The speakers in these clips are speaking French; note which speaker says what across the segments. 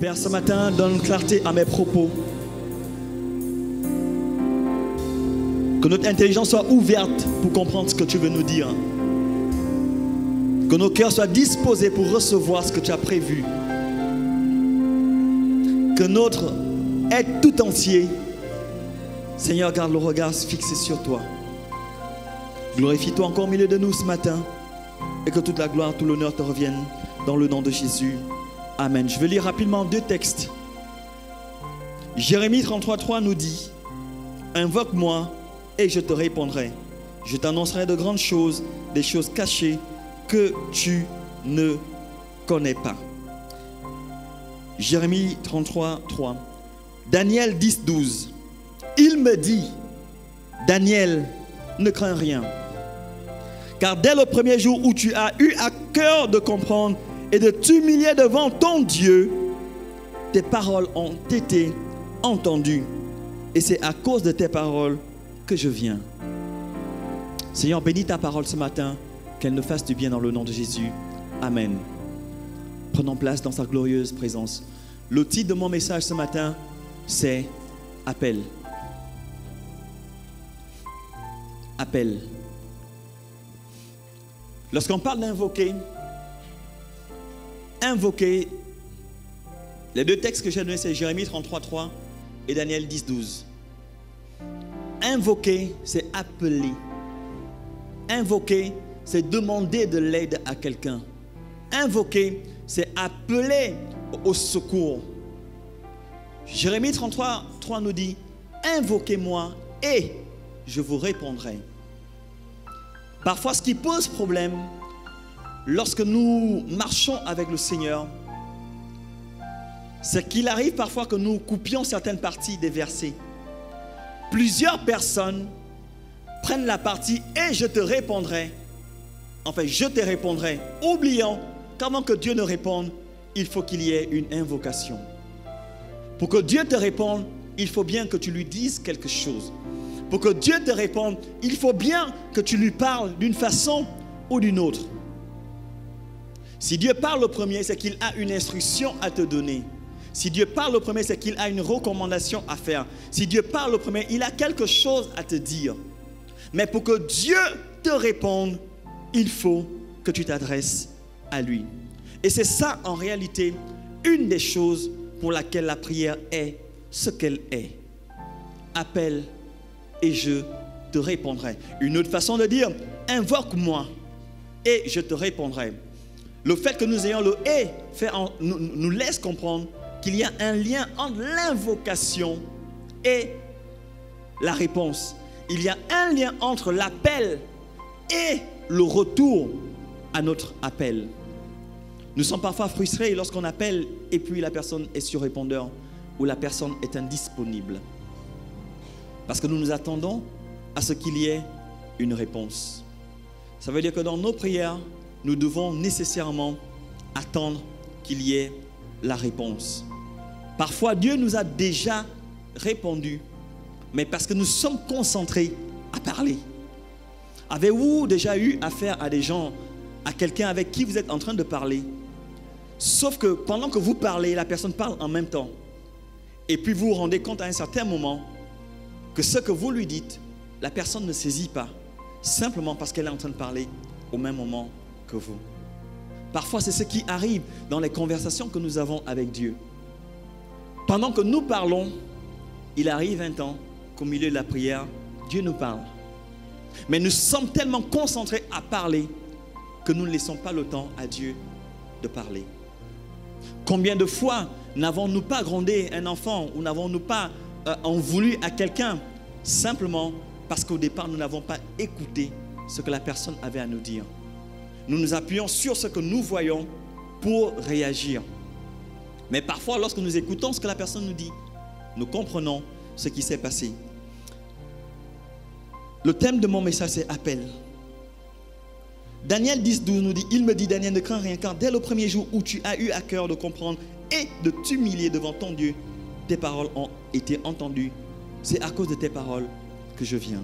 Speaker 1: Père, ce matin, donne clarté à mes propos. Que notre intelligence soit ouverte pour comprendre ce que tu veux nous dire. Que nos cœurs soient disposés pour recevoir ce que tu as prévu. Que notre être tout entier, Seigneur, garde le regard fixé sur toi. Glorifie-toi encore au milieu de nous ce matin. Et que toute la gloire, tout l'honneur te reviennent dans le nom de Jésus. Amen. Je vais lire rapidement 2 textes. Jérémie 33,3 nous dit: invoque-moi et je te répondrai. Je t'annoncerai de grandes choses, des choses cachées que tu ne connais pas. Jérémie 33,3. Daniel 10,12. Il me dit: Daniel, ne crains rien. Car dès le premier jour où tu as eu à cœur de comprendre et de t'humilier devant ton Dieu, tes paroles ont été entendues. Et c'est à cause de tes paroles que je viens. Seigneur, bénis ta parole ce matin, qu'elle nous fasse du bien dans le nom de Jésus. Amen. Prenons place dans sa glorieuse présence. Le titre de mon message ce matin, c'est Appel. Appel. Lorsqu'on parle d'invoquer, invoquer, les 2 textes que j'ai donnés, c'est Jérémie 33,3 et Daniel 10,12. Invoquer, c'est appeler. Invoquer, c'est demander de l'aide à quelqu'un. Invoquer, c'est appeler au secours. Jérémie 33,3 nous dit: invoquez-moi et je vous répondrai. Parfois, ce qui pose problème lorsque nous marchons avec le Seigneur, c'est qu'il arrive parfois que nous coupions certaines parties des versets. Plusieurs personnes prennent la partie et je te répondrai. Enfin, je te répondrai, oubliant qu'avant que Dieu ne réponde, il faut qu'il y ait une invocation. Pour que Dieu te réponde, il faut bien que tu lui dises quelque chose. Pour que Dieu te réponde, il faut bien que tu lui parles d'une façon ou d'une autre. Si Dieu parle le premier, c'est qu'il a une instruction à te donner. Si Dieu parle le premier, c'est qu'il a une recommandation à faire. Si Dieu parle le premier, il a quelque chose à te dire. Mais pour que Dieu te réponde, il faut que tu t'adresses à lui. Et c'est ça, en réalité, une des choses pour laquelle la prière est ce qu'elle est. Appelle et je te répondrai. Une autre façon de dire: invoque-moi et je te répondrai. Le fait que nous ayons le « et » nous laisse comprendre qu'il y a un lien entre l'invocation et la réponse. Il y a un lien entre l'appel et le retour à notre appel. Nous sommes parfois frustrés lorsqu'on appelle et puis la personne est sur répondeur ou la personne est indisponible. Parce que nous nous attendons à ce qu'il y ait une réponse. Ça veut dire que dans nos prières, nous devons nécessairement attendre qu'il y ait la réponse. Parfois, Dieu nous a déjà répondu, mais parce que nous sommes concentrés à parler. Avez-vous déjà eu affaire à des gens, à quelqu'un avec qui vous êtes en train de parler? Sauf que pendant que vous parlez, la personne parle en même temps. Et puis vous vous rendez compte à un certain moment que ce que vous lui dites, la personne ne saisit pas, simplement parce qu'elle est en train de parler au même moment que vous. Parfois, c'est ce qui arrive dans les conversations que nous avons avec Dieu. Pendant que nous parlons, il arrive un temps qu'au milieu de la prière, Dieu nous parle. Mais nous sommes tellement concentrés à parler que nous ne laissons pas le temps à Dieu de parler. Combien de fois n'avons-nous pas grondé un enfant ou n'avons-nous pas en voulu à quelqu'un simplement parce qu'au départ, nous n'avons pas écouté ce que la personne avait à nous dire. Nous nous appuyons sur ce que nous voyons pour réagir. Mais parfois, lorsque nous écoutons ce que la personne nous dit, nous comprenons ce qui s'est passé. Le thème de mon message, c'est appel. Daniel 10,12 nous dit: il me dit, Daniel, ne crains rien, car dès le premier jour où tu as eu à cœur de comprendre et de t'humilier devant ton Dieu, tes paroles ont été entendues. C'est à cause de tes paroles que je viens.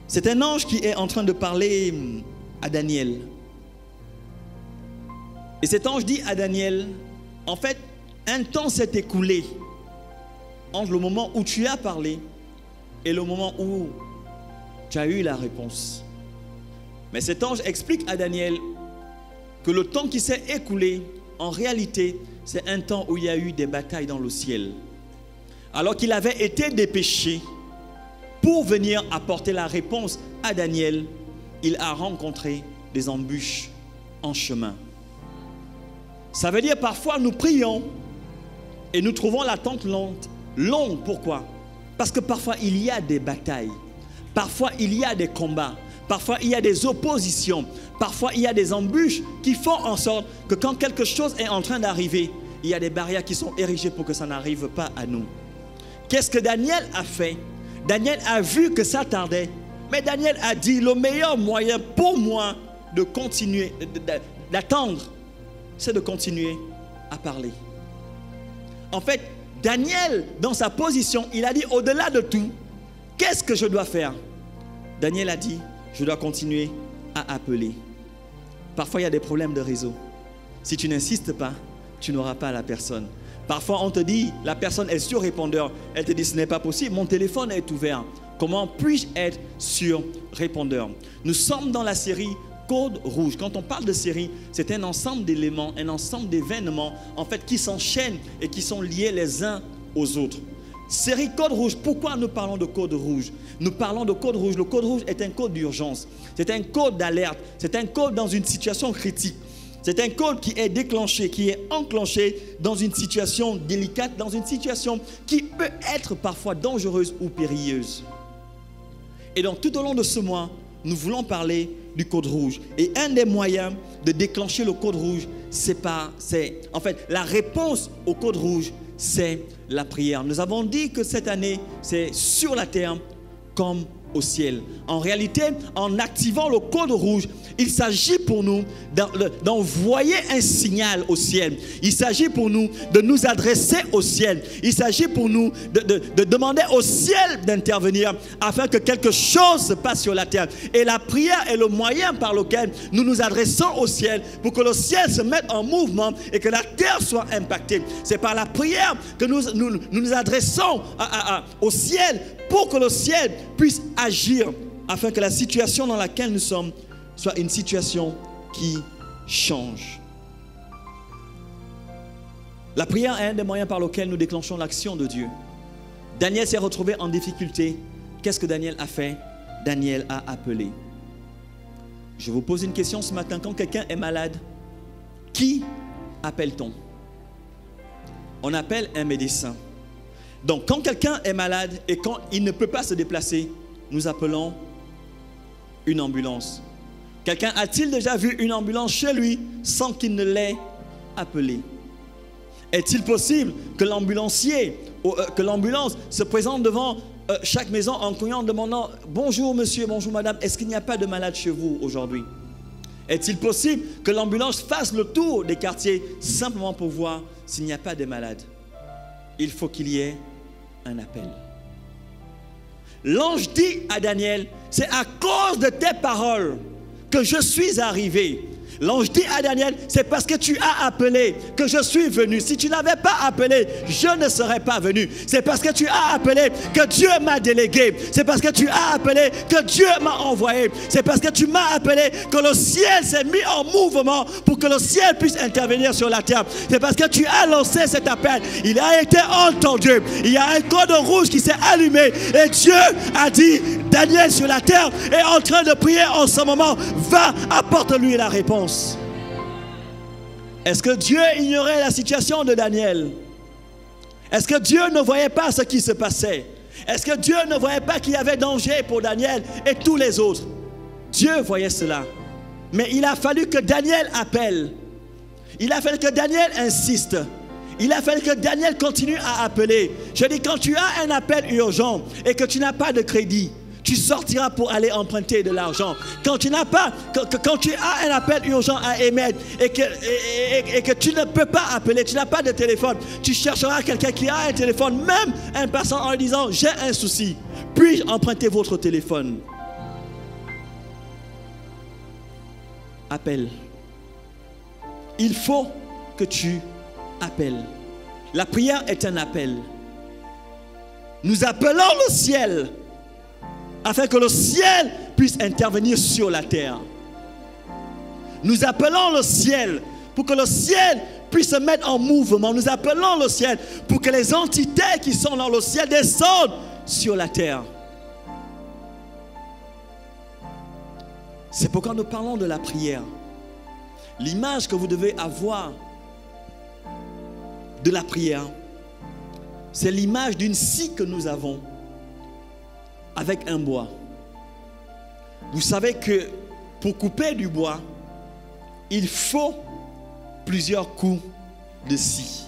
Speaker 1: C'est un ange qui est en train de parler à Daniel. Et cet ange dit à Daniel En fait, un temps s'est écoulé entre le moment où tu as parlé et le moment où tu as eu la réponse. Mais cet ange explique à Daniel que le temps qui s'est écoulé, en réalité, c'est un temps où il y a eu des batailles dans le ciel. Alors qu'il avait été dépêché pour venir apporter la réponse à Daniel, il a rencontré des embûches en chemin. Ça veut dire parfois nous prions et nous trouvons l'attente longue. Pourquoi? Parce que parfois il y a des batailles, parfois il y a des combats, parfois il y a des oppositions, parfois il y a des embûches qui font en sorte que quand quelque chose est en train d'arriver, il y a des barrières qui sont érigées pour que ça n'arrive pas à nous. Qu'est-ce que Daniel a fait? Daniel a vu que ça tardait, mais Daniel a dit le meilleur moyen pour moi de continuer, d'attendre, c'est de continuer à parler. En fait, Daniel, dans sa position, il a dit au-delà de tout, qu'est-ce que je dois faire? Daniel a dit, je dois continuer à appeler. Parfois, il y a des problèmes de réseau. Si tu n'insistes pas, tu n'auras pas la personne. Parfois, on te dit, la personne est sur répondeur. Elle te dit, ce n'est pas possible, mon téléphone est ouvert. Comment puis-je être sur répondeur? Nous sommes dans la série Code Rouge. Quand on parle de série, c'est un ensemble d'éléments, un ensemble d'événements, en fait, qui s'enchaînent et qui sont liés les uns aux autres. Série Code Rouge, pourquoi nous parlons de Code Rouge? Nous parlons de Code Rouge. Le Code Rouge est un code d'urgence. C'est un code d'alerte. C'est un code dans une situation critique. C'est un code qui est déclenché, qui est enclenché dans une situation délicate, dans une situation qui peut être parfois dangereuse ou périlleuse. Et donc, tout au long de ce mois, nous voulons parler du code rouge. Et un des moyens de déclencher le code rouge, en fait, la réponse au code rouge, c'est la prière. Nous avons dit que cette année, c'est sur la terre comme au ciel. En réalité, en activant le code rouge, il s'agit pour nous d'envoyer un signal au ciel. Il s'agit pour nous de nous adresser au ciel. Il s'agit pour nous de demander au ciel d'intervenir afin que quelque chose se passe sur la terre. Et la prière est le moyen par lequel nous nous adressons au ciel pour que le ciel se mette en mouvement et que la terre soit impactée. C'est par la prière que nous adressons au ciel pour que le ciel puisse agir afin que la situation dans laquelle nous sommes soit une situation qui change. La prière est un des moyens par lesquels nous déclenchons l'action de Dieu. Daniel s'est retrouvé en difficulté. Qu'est-ce que Daniel a fait? Daniel a appelé. Je vous pose une question ce matin. Quand quelqu'un est malade, qui appelle-t-on? On appelle un médecin. Donc, quand quelqu'un est malade et quand il ne peut pas se déplacer, nous appelons une ambulance. Quelqu'un a-t-il déjà vu une ambulance chez lui sans qu'il ne l'ait appelée? Est-il possible que l'ambulancier, que l'ambulance se présente devant chaque maison en cognant, en demandant « Bonjour monsieur, bonjour madame, est-ce qu'il n'y a pas de malade chez vous aujourd'hui ?» Est-il possible que l'ambulance fasse le tour des quartiers simplement pour voir s'il n'y a pas de malades? Il faut qu'il y ait un appel. L'ange dit à Daniel, c'est à cause de tes paroles que je suis arrivé. L'ange dit à Daniel, c'est parce que tu as appelé que je suis venu. Si tu n'avais pas appelé, je ne serais pas venu. C'est parce que tu as appelé que Dieu m'a délégué. C'est parce que tu as appelé que Dieu m'a envoyé. C'est parce que tu m'as appelé que le ciel s'est mis en mouvement pour que le ciel puisse intervenir sur la terre. C'est parce que tu as lancé cet appel. Il a été entendu. Il y a un code rouge qui s'est allumé. Et Dieu a dit, Daniel sur la terre est en train de prier en ce moment. Va, apporte-lui la réponse. Est-ce que Dieu ignorait la situation de Daniel? Est-ce que Dieu ne voyait pas ce qui se passait? Est-ce que Dieu ne voyait pas qu'il y avait danger pour Daniel et tous les autres? Dieu voyait cela. Mais il a fallu que Daniel appelle. Il a fallu que Daniel insiste. Il a fallu que Daniel continue à appeler. Je dis, quand tu as un appel urgent et que tu n'as pas de crédit, tu sortiras pour aller emprunter de l'argent. Quand tu as un appel urgent à émettre et que tu ne peux pas appeler, tu n'as pas de téléphone, tu chercheras quelqu'un qui a un téléphone, même un passant, en lui disant, j'ai un souci, puis-je emprunter votre téléphone? Appelle. Il faut que tu appel. La prière est un appel. Nous appelons le ciel afin que le ciel puisse intervenir sur la terre. Nous appelons le ciel pour que le ciel puisse se mettre en mouvement. Nous appelons le ciel pour que les entités qui sont dans le ciel descendent sur la terre. C'est pourquoi nous parlons de la prière. L'image que vous devez avoir de la prière, c'est l'image d'une scie que nous avons avec un bois. Vous savez que pour couper du bois, il faut plusieurs coups de scie.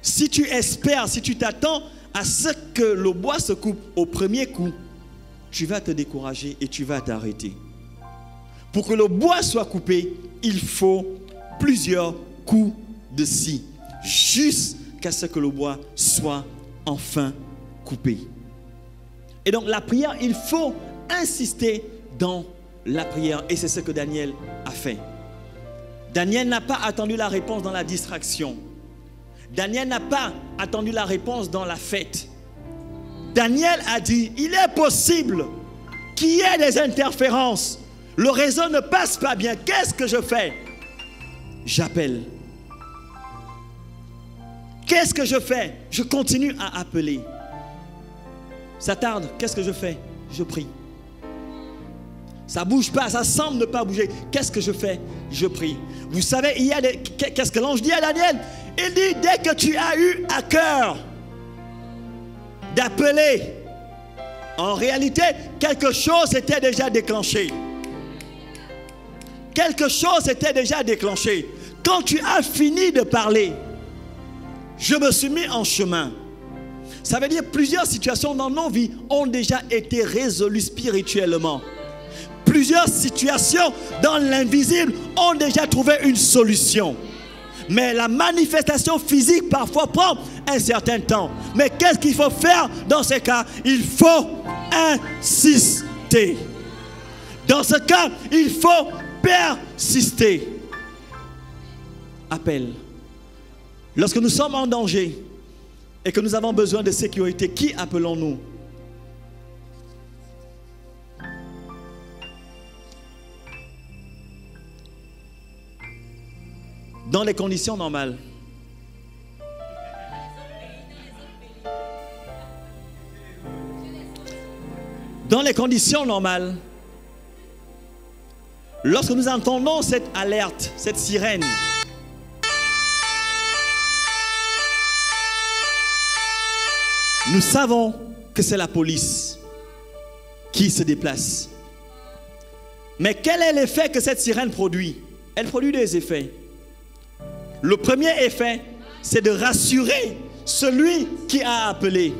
Speaker 1: Si tu espères, si tu t'attends à ce que le bois se coupe au premier coup, tu vas te décourager et tu vas t'arrêter. Pour que le bois soit coupé, il faut plusieurs coups de scie, jusqu'à ce que le bois soit enfin coupé. Et donc la prière, il faut insister dans la prière. Et c'est ce que Daniel a fait. Daniel n'a pas attendu la réponse dans la distraction. Daniel n'a pas attendu la réponse dans la fête. Daniel a dit, il est possible qu'il y ait des interférences. Le réseau ne passe pas bien. Qu'est-ce que je fais? J'appelle. Qu'est-ce que je fais? Je continue à appeler. Ça tarde. Qu'est-ce que je fais? Je prie. Ça ne bouge pas, ça semble ne pas bouger. Qu'est-ce que je fais? Je prie. Vous savez, qu'est-ce que l'ange dit à Daniel? Il dit, dès que tu as eu à cœur d'appeler, en réalité, quelque chose était déjà déclenché. Quelque chose était déjà déclenché. Quand tu as fini de parler, je me suis mis en chemin. Ça veut dire plusieurs situations dans nos vies ont déjà été résolues spirituellement. Plusieurs situations dans l'invisible ont déjà trouvé une solution. Mais la manifestation physique parfois prend un certain temps. Mais qu'est-ce qu'il faut faire dans ces cas? Il faut insister. Dans ce cas, il faut persister. Appel. Lorsque nous sommes en danger et que nous avons besoin de sécurité, qui appelons-nous? Dans les conditions normales. Dans les conditions normales, lorsque nous entendons cette alerte, cette sirène, nous savons que c'est la police qui se déplace. Mais quel est l'effet que cette sirène produit? Elle produit des effets. Le premier effet, c'est de rassurer celui qui a appelé.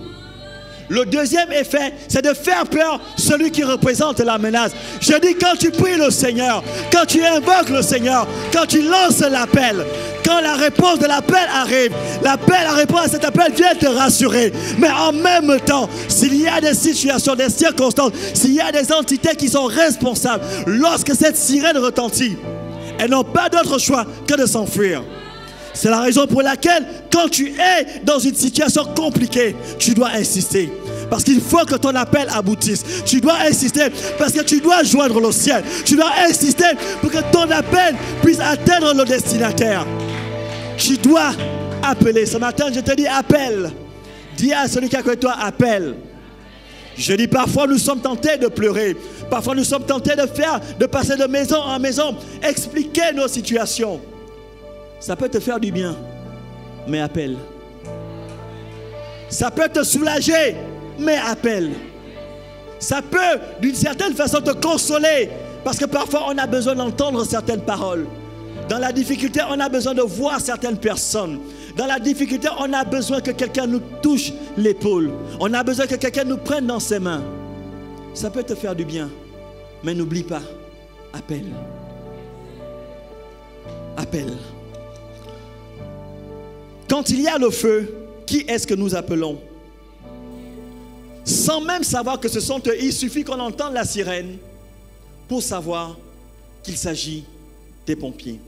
Speaker 1: Le deuxième effet, c'est de faire peur celui qui représente la menace. Je dis, quand tu pries le Seigneur, quand tu invoques le Seigneur, quand tu lances l'appel, quand la réponse de l'appel arrive, l'appel, la réponse à cet appel vient te rassurer. Mais en même temps, s'il y a des situations, des circonstances, s'il y a des entités qui sont responsables, lorsque cette sirène retentit, elles n'ont pas d'autre choix que de s'enfuir. C'est la raison pour laquelle, quand tu es dans une situation compliquée, tu dois insister. Parce qu'il faut que ton appel aboutisse. Tu dois insister parce que tu dois joindre le ciel. Tu dois insister pour que ton appel puisse atteindre le destinataire. Tu dois appeler. Ce matin, je te dis appelle. Dis à celui qui est à côté de toi, appelle. Je dis, parfois nous sommes tentés de pleurer. Parfois nous sommes tentés de passer de maison en maison, expliquer nos situations. Ça peut te faire du bien, mais appelle. Ça peut te soulager, mais appelle. Ça peut, d'une certaine façon, te consoler, parce que parfois on a besoin d'entendre certaines paroles. Dans la difficulté, on a besoin de voir certaines personnes. Dans la difficulté, on a besoin que quelqu'un nous touche l'épaule. On a besoin que quelqu'un nous prenne dans ses mains. Ça peut te faire du bien, mais n'oublie pas, appelle. Appelle. Quand il y a le feu, qui est-ce que nous appelons? Sans même savoir que ce sont eux, il suffit qu'on entende la sirène pour savoir qu'il s'agit des pompiers.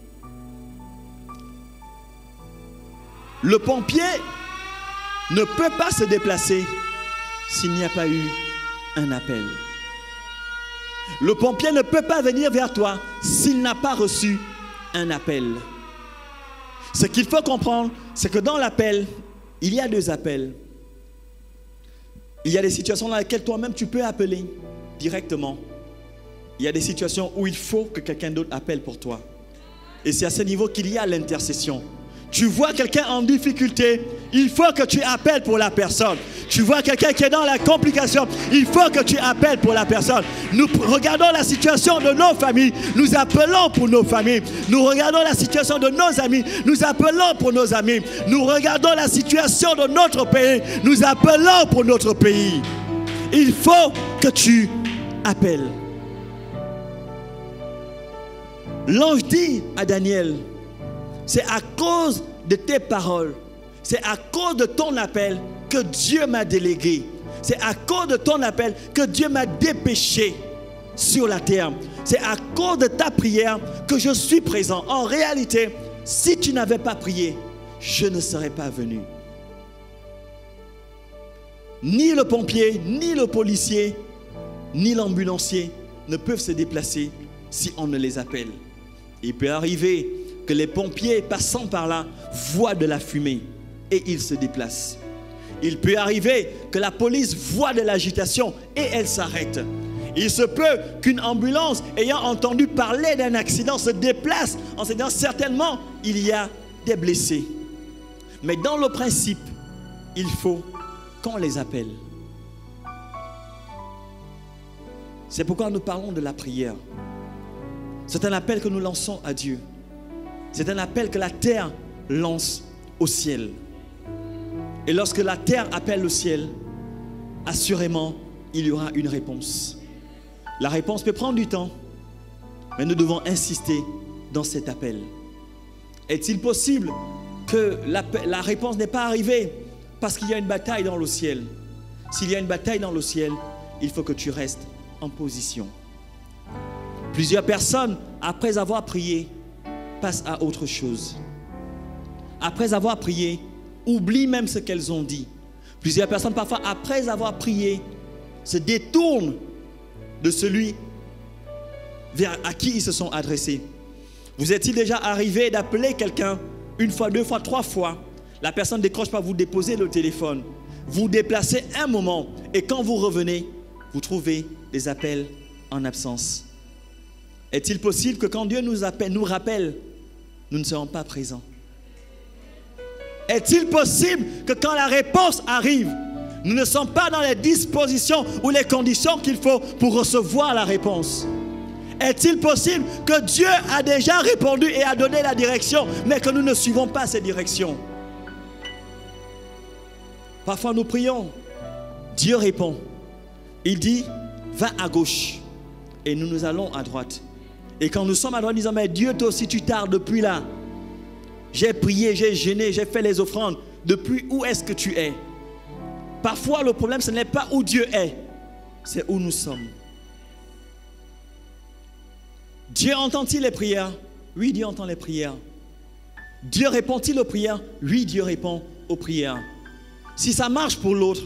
Speaker 1: Le pompier ne peut pas se déplacer s'il n'y a pas eu un appel. Le pompier ne peut pas venir vers toi s'il n'a pas reçu un appel. Ce qu'il faut comprendre, c'est que dans l'appel, il y a deux appels. Il y a des situations dans lesquelles toi-même tu peux appeler directement. Il y a des situations où il faut que quelqu'un d'autre appelle pour toi. Et c'est à ce niveau qu'il y a l'intercession. Tu vois quelqu'un en difficulté, il faut que tu appelles pour la personne. Tu vois quelqu'un qui est dans la complication, il faut que tu appelles pour la personne. Nous regardons la situation de nos familles, nous appelons pour nos familles. Nous regardons la situation de nos amis, nous appelons pour nos amis. Nous regardons la situation de notre pays, nous appelons pour notre pays. Il faut que tu appelles. L'ange dit à Daniel, c'est à cause de tes paroles, c'est à cause de ton appel que Dieu m'a délégué. C'est à cause de ton appel que Dieu m'a dépêché sur la terre. C'est à cause de ta prière que je suis présent. En réalité, si tu n'avais pas prié, je ne serais pas venu. Ni le pompier, ni le policier, ni l'ambulancier ne peuvent se déplacer si on ne les appelle. Il peut arriver que les pompiers passant par là voient de la fumée et ils se déplacent. Il peut arriver que la police voit de l'agitation et elle s'arrête. Il se peut qu'une ambulance ayant entendu parler d'un accident se déplace en se disant certainement il y a des blessés. Mais dans le principe, il faut qu'on les appelle. C'est pourquoi nous parlons de la prière. C'est un appel que nous lançons à Dieu. C'est un appel que la terre lance au ciel. Et lorsque la terre appelle le ciel, assurément, il y aura une réponse. La réponse peut prendre du temps, mais nous devons insister dans cet appel. Est-il possible que la réponse n'ait pas arrivé parce qu'il y a une bataille dans le ciel? S'il y a une bataille dans le ciel, il faut que tu restes en position. Plusieurs personnes, après avoir prié, passent à autre chose. Après avoir prié, oublient même ce qu'elles ont dit. Plusieurs personnes, parfois, après avoir prié, se détournent de celui à qui ils se sont adressés. Vous est-il déjà arrivé d'appeler quelqu'un une fois, deux fois, trois fois? La personne ne décroche pas, vous déposez le téléphone. Vous déplacez un moment et quand vous revenez, vous trouvez des appels en absence. Est-il possible que quand Dieu nous appelle, nous rappelle, nous ne serons pas présents? Est-il possible que quand la réponse arrive, nous ne sommes pas dans les dispositions ou les conditions qu'il faut pour recevoir la réponse? Est-il possible que Dieu a déjà répondu et a donné la direction, mais que nous ne suivons pas ces directions? Parfois nous prions, Dieu répond. Il dit, va à gauche. Et nous allons à droite. Et quand nous sommes à droite, nous disons, mais Dieu, toi aussi tu tardes depuis là. J'ai prié, j'ai jeûné, j'ai fait les offrandes. Depuis où est-ce que tu es? Parfois le problème ce n'est pas où Dieu est, c'est où nous sommes. Dieu entend-il les prières? Oui, Dieu entend les prières. Dieu répond-il aux prières? Oui, Dieu répond aux prières. Si ça marche pour l'autre,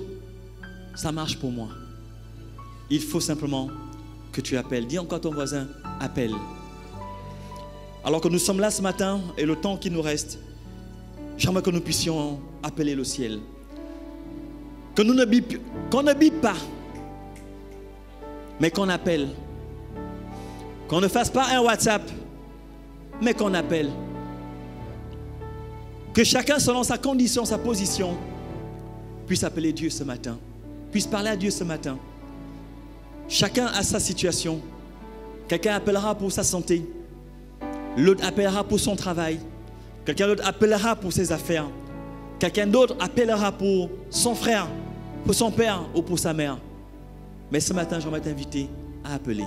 Speaker 1: ça marche pour moi. Il faut simplement que tu appelles. Dis encore à ton voisin, appelle. Alors que nous sommes là ce matin et le temps qui nous reste, j'aimerais que nous puissions appeler le ciel. Qu'on ne bip pas, mais qu'on appelle. Qu'on ne fasse pas un WhatsApp, mais qu'on appelle. Que chacun, selon sa condition, sa position, puisse appeler Dieu ce matin, puisse parler à Dieu ce matin. Chacun a sa situation. Quelqu'un appellera pour sa santé. L'autre appellera pour son travail. Quelqu'un d'autre appellera pour ses affaires. Quelqu'un d'autre appellera pour son frère, pour son père ou pour sa mère. Mais ce matin, j'aimerais t'inviter à appeler.